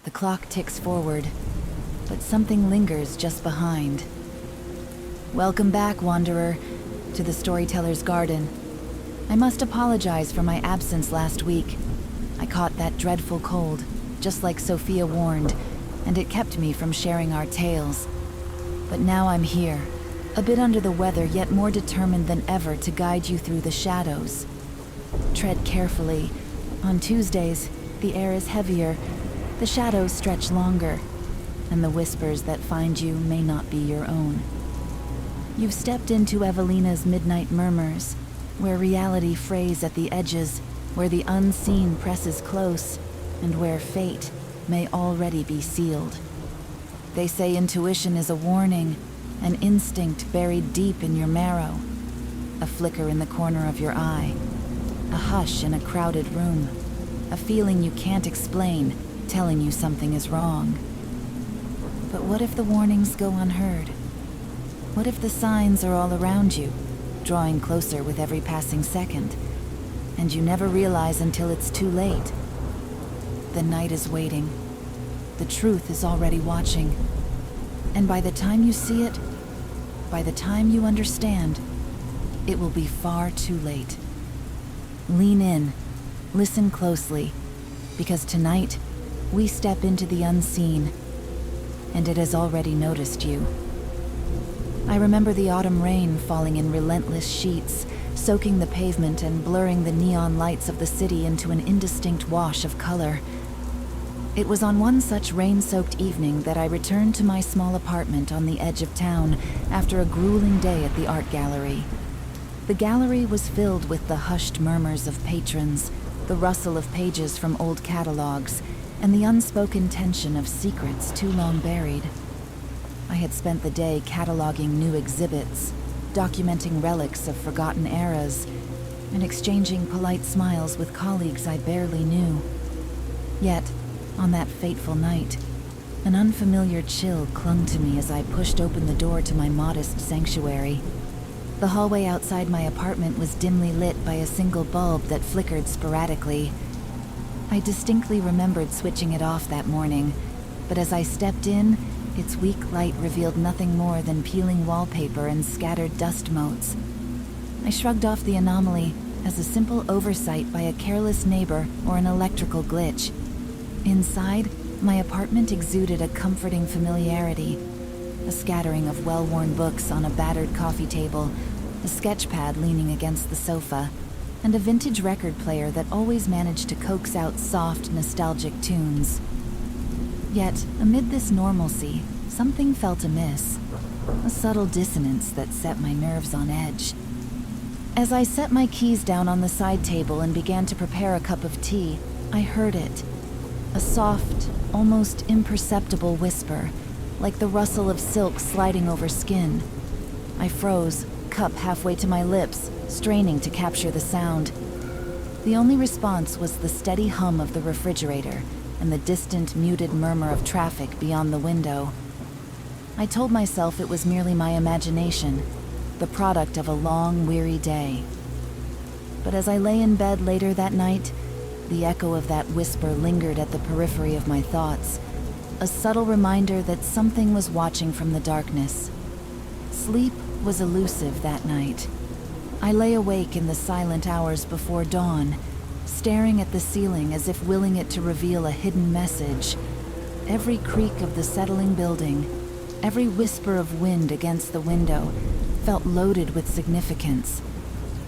The clock ticks forward, but something lingers just behind. Welcome back, Wanderer, to the Storyteller's Garden. I must apologize for my absence last week. I caught that dreadful cold, just like Sophia warned, and it kept me from sharing our tales. But now I'm here, a bit under the weather, yet more determined than ever to guide you through the shadows. Tread carefully. On Tuesdays, the air is heavier, the shadows stretch longer, and the whispers that find you may not be your own. You've stepped into Evelina's midnight murmurs, where reality frays at the edges, where the unseen presses close, and where fate may already be sealed. They say intuition is a warning, an instinct buried deep in your marrow, a flicker in the corner of your eye, a hush in a crowded room, a feeling you can't explain, telling you something is wrong. But what if the warnings go unheard? What if the signs are all around you, drawing closer with every passing second, and you never realize until it's too late? The night is waiting. The truth is already watching. And by the time you see it, by the time you understand, it will be far too late. Lean in, listen closely, because tonight, we step into the unseen, and it has already noticed you. I remember the autumn rain falling in relentless sheets, soaking the pavement and blurring the neon lights of the city into an indistinct wash of color. It was on one such rain-soaked evening that I returned to my small apartment on the edge of town after a grueling day at the art gallery. The gallery was filled with the hushed murmurs of patrons, the rustle of pages from old catalogs, and the unspoken tension of secrets too long buried. I had spent the day cataloging new exhibits, documenting relics of forgotten eras, and exchanging polite smiles with colleagues I barely knew. Yet, on that fateful night, an unfamiliar chill clung to me as I pushed open the door to my modest sanctuary. The hallway outside my apartment was dimly lit by a single bulb that flickered sporadically. I distinctly remembered switching it off that morning, but as I stepped in, its weak light revealed nothing more than peeling wallpaper and scattered dust motes. I shrugged off the anomaly as a simple oversight by a careless neighbor or an electrical glitch. Inside, my apartment exuded a comforting familiarity. A scattering of well-worn books on a battered coffee table, a sketchpad leaning against the sofa, and a vintage record player that always managed to coax out soft, nostalgic tunes. Yet, amid this normalcy, something felt amiss, a subtle dissonance that set my nerves on edge. As I set my keys down on the side table and began to prepare a cup of tea, I heard it. A soft, almost imperceptible whisper, like the rustle of silk sliding over skin. I froze, cup halfway to my lips, straining to capture the sound. The only response was the steady hum of the refrigerator and the distant, muted murmur of traffic beyond the window. I told myself it was merely my imagination, the product of a long, weary day. But as I lay in bed later that night, the echo of that whisper lingered at the periphery of my thoughts, a subtle reminder that something was watching from the darkness. Sleep was elusive that night. I lay awake in the silent hours before dawn, staring at the ceiling as if willing it to reveal a hidden message. Every creak of the settling building, every whisper of wind against the window, felt loaded with significance.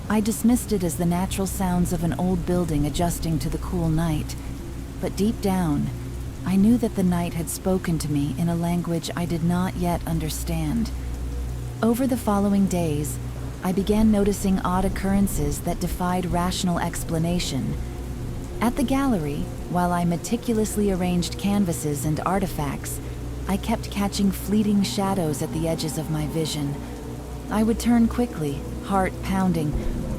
I dismissed it as the natural sounds of an old building adjusting to the cool night, but deep down, I knew that the night had spoken to me in a language I did not yet understand. Over the following days, I began noticing odd occurrences that defied rational explanation. At the gallery, while I meticulously arranged canvases and artifacts, I kept catching fleeting shadows at the edges of my vision. I would turn quickly, heart pounding,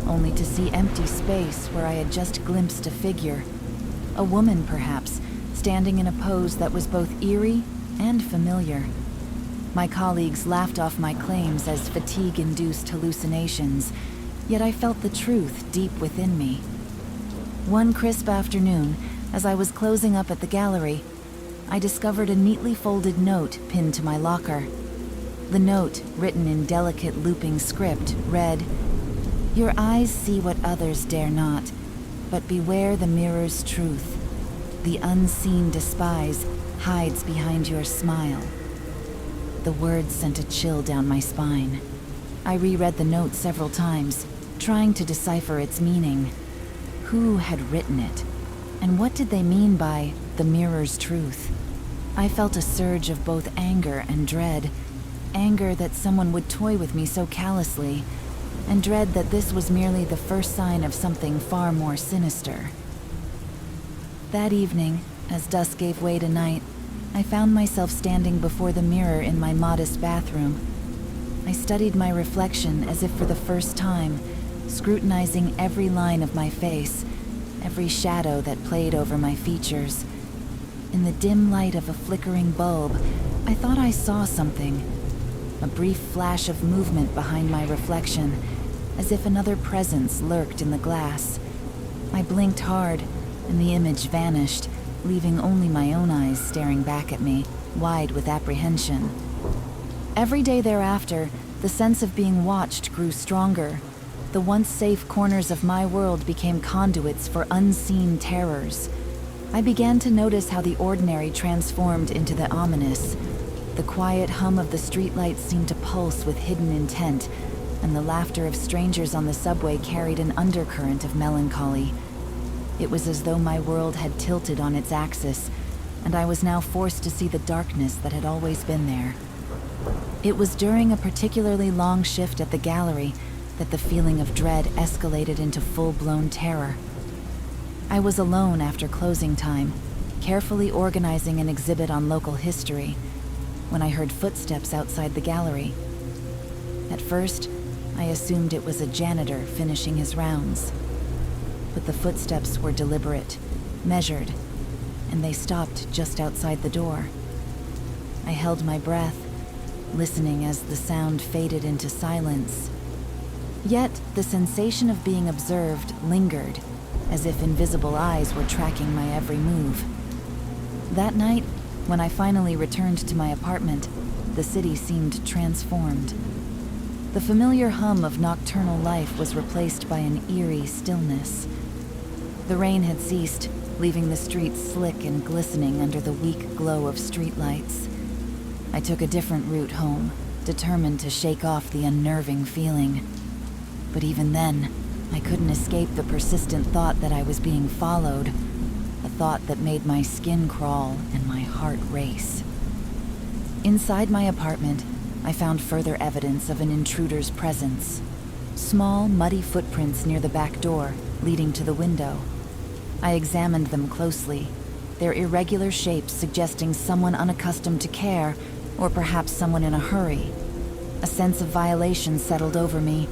only to see empty space where I had just glimpsed a figure. A woman, perhaps, standing in a pose that was both eerie and familiar. My colleagues laughed off my claims as fatigue-induced hallucinations, yet I felt the truth deep within me. One crisp afternoon, as I was closing up at the gallery, I discovered a neatly folded note pinned to my locker. The note, written in delicate looping script, read, "Your eyes see what others dare not, but beware the mirror's truth. The unseen despise hides behind your smile." The words sent a chill down my spine. I reread the note several times, trying to decipher its meaning. Who had written it? And what did they mean by the mirror's truth? I felt a surge of both anger and dread. Anger that someone would toy with me so callously, and dread that this was merely the first sign of something far more sinister. That evening, as dusk gave way to night, I found myself standing before the mirror in my modest bathroom. I studied my reflection as if for the first time, scrutinizing every line of my face, every shadow that played over my features. In the dim light of a flickering bulb, I thought I saw something. A brief flash of movement behind my reflection, as if another presence lurked in the glass. I blinked hard, and the image vanished, leaving only my own eyes staring back at me, wide with apprehension. Every day thereafter, the sense of being watched grew stronger. The once safe corners of my world became conduits for unseen terrors. I began to notice how the ordinary transformed into the ominous. The quiet hum of the streetlights seemed to pulse with hidden intent, and the laughter of strangers on the subway carried an undercurrent of melancholy. It was as though my world had tilted on its axis, and I was now forced to see the darkness that had always been there. It was during a particularly long shift at the gallery that the feeling of dread escalated into full-blown terror. I was alone after closing time, carefully organizing an exhibit on local history, when I heard footsteps outside the gallery. At first, I assumed it was a janitor finishing his rounds. But the footsteps were deliberate, measured, and they stopped just outside the door. I held my breath, listening as the sound faded into silence. Yet the sensation of being observed lingered, as if invisible eyes were tracking my every move. That night, when I finally returned to my apartment, the city seemed transformed. The familiar hum of nocturnal life was replaced by an eerie stillness. The rain had ceased, leaving the streets slick and glistening under the weak glow of streetlights. I took a different route home, determined to shake off the unnerving feeling. But even then, I couldn't escape the persistent thought that I was being followed, a thought that made my skin crawl and my heart race. Inside my apartment, I found further evidence of an intruder's presence. Small, muddy footprints near the back door, leading to the window. I examined them closely, their irregular shapes suggesting someone unaccustomed to care, or perhaps someone in a hurry. A sense of violation settled over me.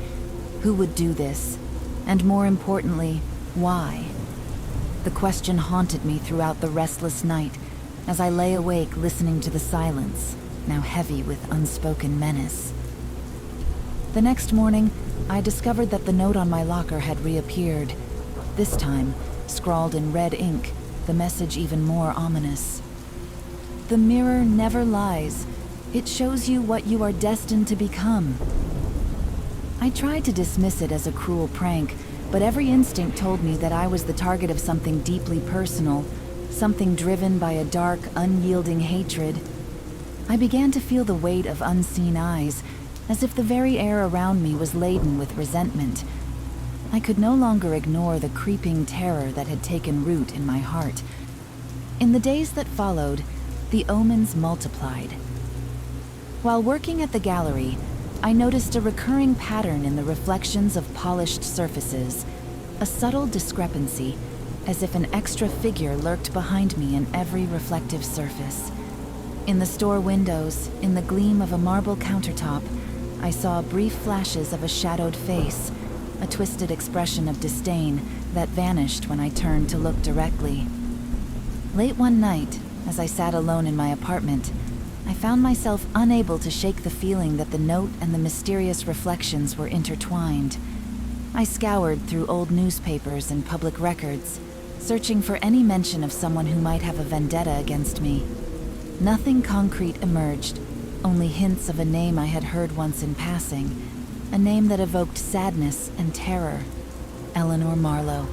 Who would do this? And more importantly, why? The question haunted me throughout the restless night as I lay awake listening to the silence, now heavy with unspoken menace. The next morning, I discovered that the note on my locker had reappeared. This time, scrawled in red ink, the message even more ominous. "The mirror never lies. It shows you what you are destined to become." I tried to dismiss it as a cruel prank, but every instinct told me that I was the target of something deeply personal, something driven by a dark, unyielding hatred. I began to feel the weight of unseen eyes, as if the very air around me was laden with resentment. I could no longer ignore the creeping terror that had taken root in my heart. In the days that followed, the omens multiplied. While working at the gallery, I noticed a recurring pattern in the reflections of polished surfaces, a subtle discrepancy, as if an extra figure lurked behind me in every reflective surface. In the store windows, in the gleam of a marble countertop, I saw brief flashes of a shadowed face, a twisted expression of disdain that vanished when I turned to look directly. Late one night, as I sat alone in my apartment, I found myself unable to shake the feeling that the note and the mysterious reflections were intertwined. I scoured through old newspapers and public records, searching for any mention of someone who might have a vendetta against me. Nothing concrete emerged, only hints of a name I had heard once in passing, a name that evoked sadness and terror: Eleanor Marlowe.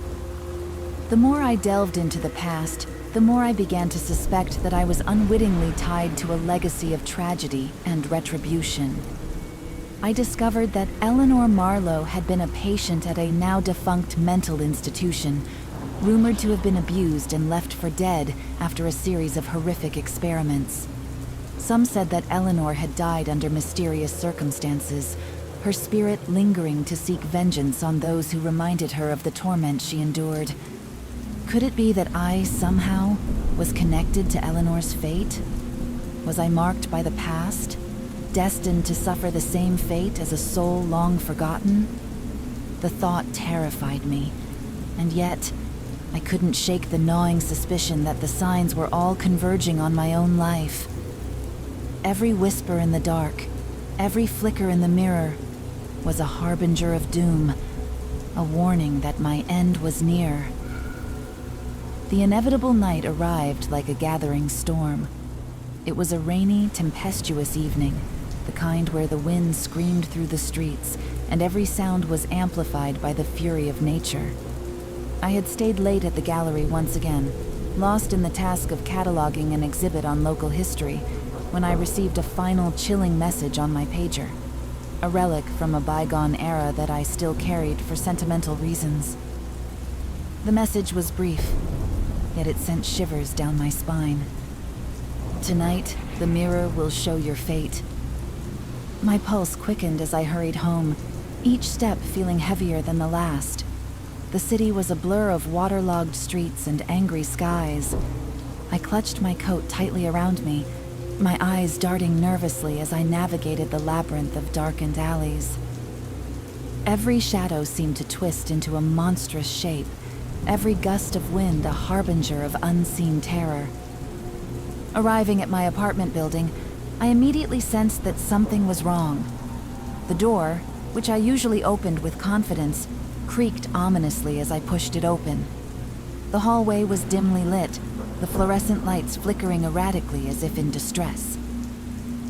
The more I delved into the past, the more I began to suspect that I was unwittingly tied to a legacy of tragedy and retribution. I discovered that Eleanor Marlowe had been a patient at a now-defunct mental institution, rumored to have been abused and left for dead after a series of horrific experiments. Some said that Eleanor had died under mysterious circumstances, her spirit lingering to seek vengeance on those who reminded her of the torment she endured. Could it be that I, somehow, was connected to Eleanor's fate? Was I marked by the past, destined to suffer the same fate as a soul long forgotten? The thought terrified me, and yet I couldn't shake the gnawing suspicion that the signs were all converging on my own life. Every whisper in the dark, every flicker in the mirror, was a harbinger of doom, a warning that my end was near. The inevitable night arrived like a gathering storm. It was a rainy, tempestuous evening, the kind where the wind screamed through the streets and every sound was amplified by the fury of nature. I had stayed late at the gallery once again, lost in the task of cataloging an exhibit on local history, when I received a final chilling message on my pager, a relic from a bygone era that I still carried for sentimental reasons. The message was brief, yet it sent shivers down my spine. Tonight, the mirror will show your fate. My pulse quickened as I hurried home, each step feeling heavier than the last. The city was a blur of waterlogged streets and angry skies. I clutched my coat tightly around me, my eyes darting nervously as I navigated the labyrinth of darkened alleys. Every shadow seemed to twist into a monstrous shape, every gust of wind a harbinger of unseen terror. Arriving at my apartment building, I immediately sensed that something was wrong. The door, which I usually opened with confidence, creaked ominously as I pushed it open. The hallway was dimly lit, the fluorescent lights flickering erratically as if in distress.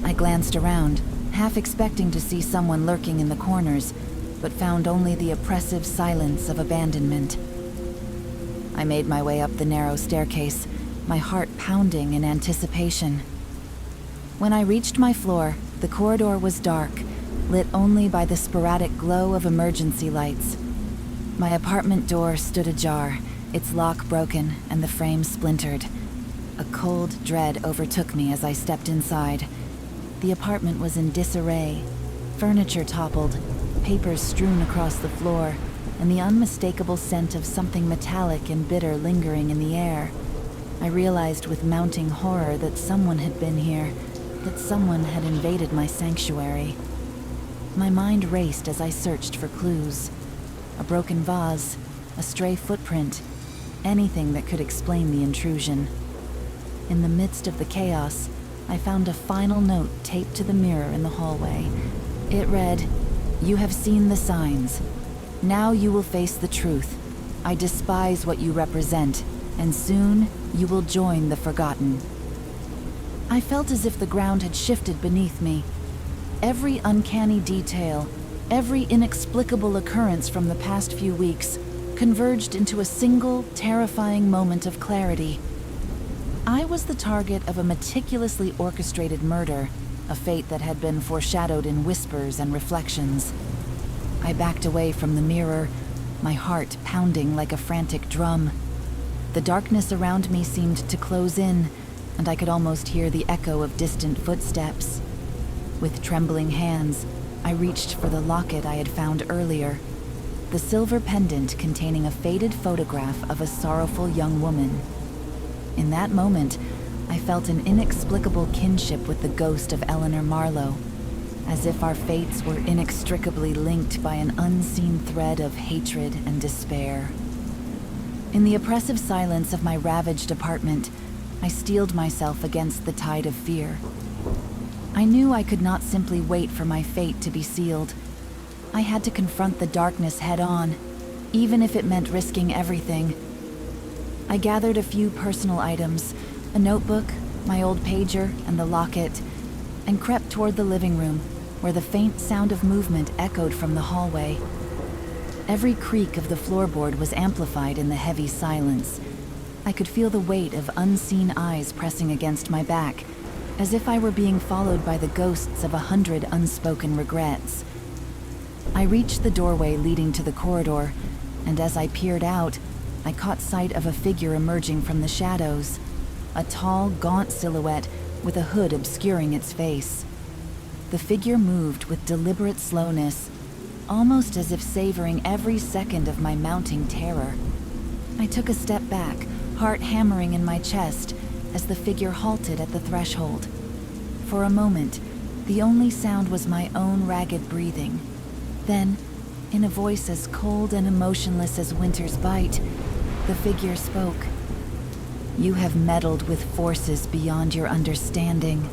I glanced around, half expecting to see someone lurking in the corners, but found only the oppressive silence of abandonment. I made my way up the narrow staircase, my heart pounding in anticipation. When I reached my floor, the corridor was dark, lit only by the sporadic glow of emergency lights. My apartment door stood ajar, its lock broken and the frame splintered. A cold dread overtook me as I stepped inside. The apartment was in disarray, furniture toppled, papers strewn across the floor, and the unmistakable scent of something metallic and bitter lingering in the air. I realized with mounting horror that someone had been here, that someone had invaded my sanctuary. My mind raced as I searched for clues. A broken vase, a stray footprint, anything that could explain the intrusion. In the midst of the chaos, I found a final note taped to the mirror in the hallway. It read, "You have seen the signs. Now you will face the truth. I despise what you represent, and soon you will join the forgotten." I felt as if the ground had shifted beneath me. Every uncanny detail, every inexplicable occurrence from the past few weeks converged into a single, terrifying moment of clarity. I was the target of a meticulously orchestrated murder, a fate that had been foreshadowed in whispers and reflections. I backed away from the mirror, my heart pounding like a frantic drum. The darkness around me seemed to close in, and I could almost hear the echo of distant footsteps. With trembling hands, I reached for the locket I had found earlier, the silver pendant containing a faded photograph of a sorrowful young woman. In that moment, I felt an inexplicable kinship with the ghost of Eleanor Marlowe, as if our fates were inextricably linked by an unseen thread of hatred and despair. In the oppressive silence of my ravaged apartment, I steeled myself against the tide of fear. I knew I could not simply wait for my fate to be sealed. I had to confront the darkness head-on, even if it meant risking everything. I gathered a few personal items, a notebook, my old pager and the locket, and crept toward the living room, where the faint sound of movement echoed from the hallway. Every creak of the floorboard was amplified in the heavy silence. I could feel the weight of unseen eyes pressing against my back, as if I were being followed by the ghosts of 100 unspoken regrets. I reached the doorway leading to the corridor, and as I peered out, I caught sight of a figure emerging from the shadows. A tall, gaunt silhouette with a hood obscuring its face. The figure moved with deliberate slowness, almost as if savoring every second of my mounting terror. I took a step back, heart hammering in my chest, as the figure halted at the threshold. For a moment, the only sound was my own ragged breathing. Then, in a voice as cold and emotionless as winter's bite, the figure spoke. "You have meddled with forces beyond your understanding."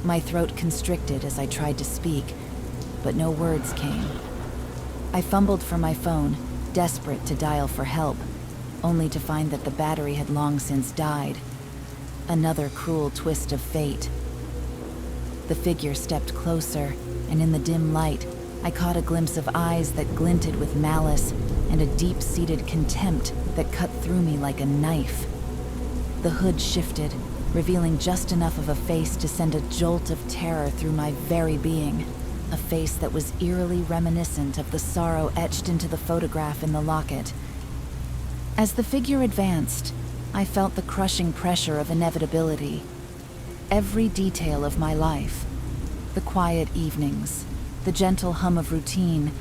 My throat constricted as I tried to speak, but no words came. I fumbled for my phone, desperate to dial for help, only to find that the battery had long since died. Another cruel twist of fate. The figure stepped closer, and in the dim light, I caught a glimpse of eyes that glinted with malice and a deep-seated contempt that cut through me like a knife. The hood shifted, revealing just enough of a face to send a jolt of terror through my very being. A face that was eerily reminiscent of the sorrow etched into the photograph in the locket. As the figure advanced, I felt the crushing pressure of inevitability. Every detail of my life, the quiet evenings, the gentle hum of routine,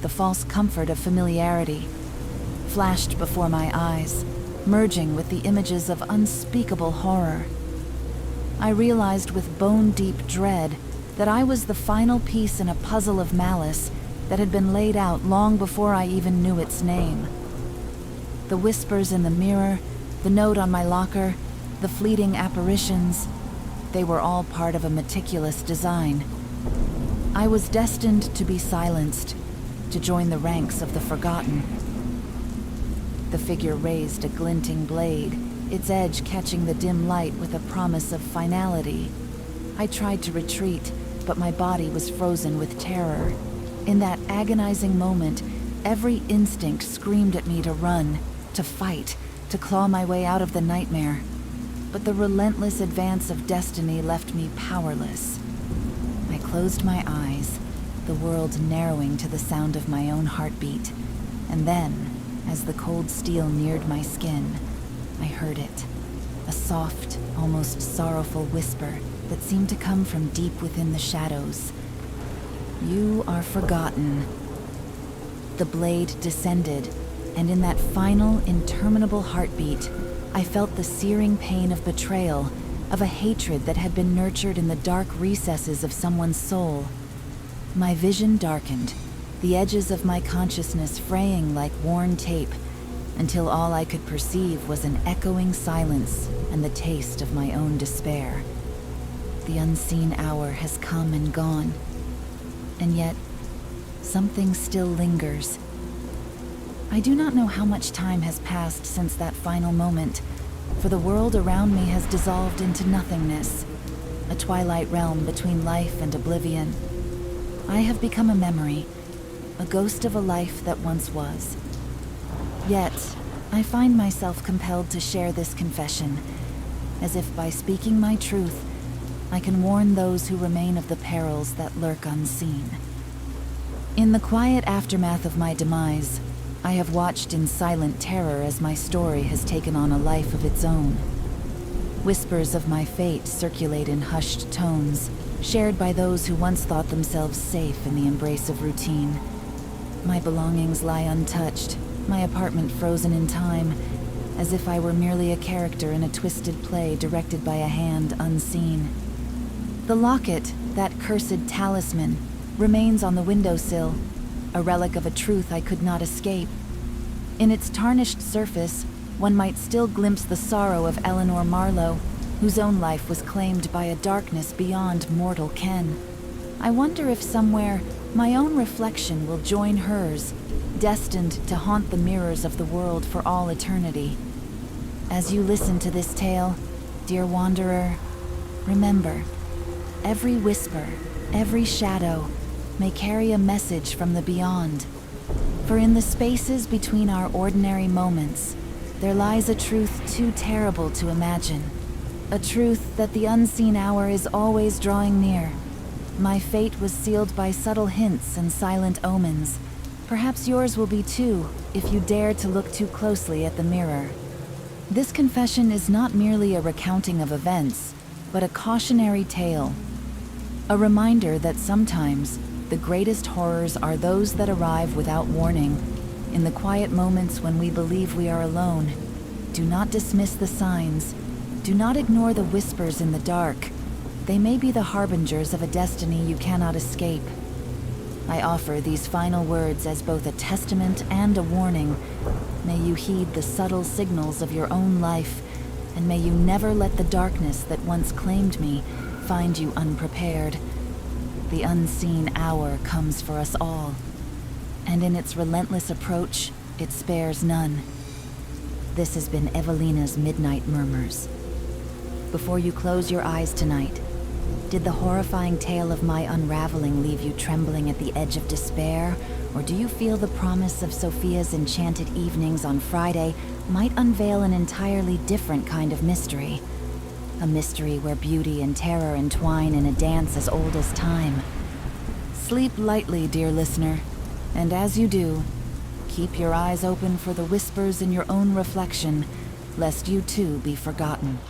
the false comfort of familiarity, flashed before my eyes, merging with the images of unspeakable horror. I realized with bone-deep dread that I was the final piece in a puzzle of malice that had been laid out long before I even knew its name. The whispers in the mirror, the note on my locker, the fleeting apparitions, they were all part of a meticulous design. I was destined to be silenced, to join the ranks of the forgotten. The figure raised a glinting blade, its edge catching the dim light with a promise of finality. I tried to retreat, but my body was frozen with terror. In that agonizing moment, every instinct screamed at me to run, to fight, to claw my way out of the nightmare. But the relentless advance of destiny left me powerless. I closed my eyes, the world narrowing to the sound of my own heartbeat. And then, as the cold steel neared my skin, I heard it. A soft, almost sorrowful whisper that seemed to come from deep within the shadows. "You are forgotten." The blade descended, and in that final, interminable heartbeat, I felt the searing pain of betrayal, of a hatred that had been nurtured in the dark recesses of someone's soul. My vision darkened, the edges of my consciousness fraying like worn tape, until all I could perceive was an echoing silence and the taste of my own despair. The unseen hour has come and gone, and yet something still lingers. I do not know how much time has passed since that final moment, for the world around me has dissolved into nothingness, a twilight realm between life and oblivion. I have become a memory, a ghost of a life that once was. Yet, I find myself compelled to share this confession, as if by speaking my truth, I can warn those who remain of the perils that lurk unseen. In the quiet aftermath of my demise, I have watched in silent terror as my story has taken on a life of its own. Whispers of my fate circulate in hushed tones, shared by those who once thought themselves safe in the embrace of routine. My belongings lie untouched, my apartment frozen in time, as if I were merely a character in a twisted play directed by a hand unseen. The locket, that cursed talisman, remains on the windowsill, a relic of a truth I could not escape. In its tarnished surface, one might still glimpse the sorrow of Eleanor Marlowe, whose own life was claimed by a darkness beyond mortal ken. I wonder if somewhere my own reflection will join hers, destined to haunt the mirrors of the world for all eternity. As you listen to this tale, Dear wanderer, remember, every whisper, every shadow may carry a message from the beyond. For in the spaces between our ordinary moments, there lies a truth too terrible to imagine. A truth that the unseen hour is always drawing near. My fate was sealed by subtle hints and silent omens. Perhaps yours will be too, if you dare to look too closely at the mirror. This confession is not merely a recounting of events, but a cautionary tale. A reminder that sometimes the greatest horrors are those that arrive without warning, in the quiet moments when we believe we are alone. Do not dismiss the signs. Do not ignore the whispers in the dark. They may be the harbingers of a destiny you cannot escape. I offer these final words as both a testament and a warning. May you heed the subtle signals of your own life, and may you never let the darkness that once claimed me find you unprepared. The unseen hour comes for us all, and in its relentless approach, it spares none. This has been Evelina's Midnight Murmurs. Before you close your eyes tonight, did the horrifying tale of my unraveling leave you trembling at the edge of despair, or do you feel the promise of Sophia's enchanted evenings on Friday might unveil an entirely different kind of mystery? A mystery where beauty and terror entwine in a dance as old as time. Sleep lightly, dear listener, and as you do, keep your eyes open for the whispers in your own reflection, lest you too be forgotten.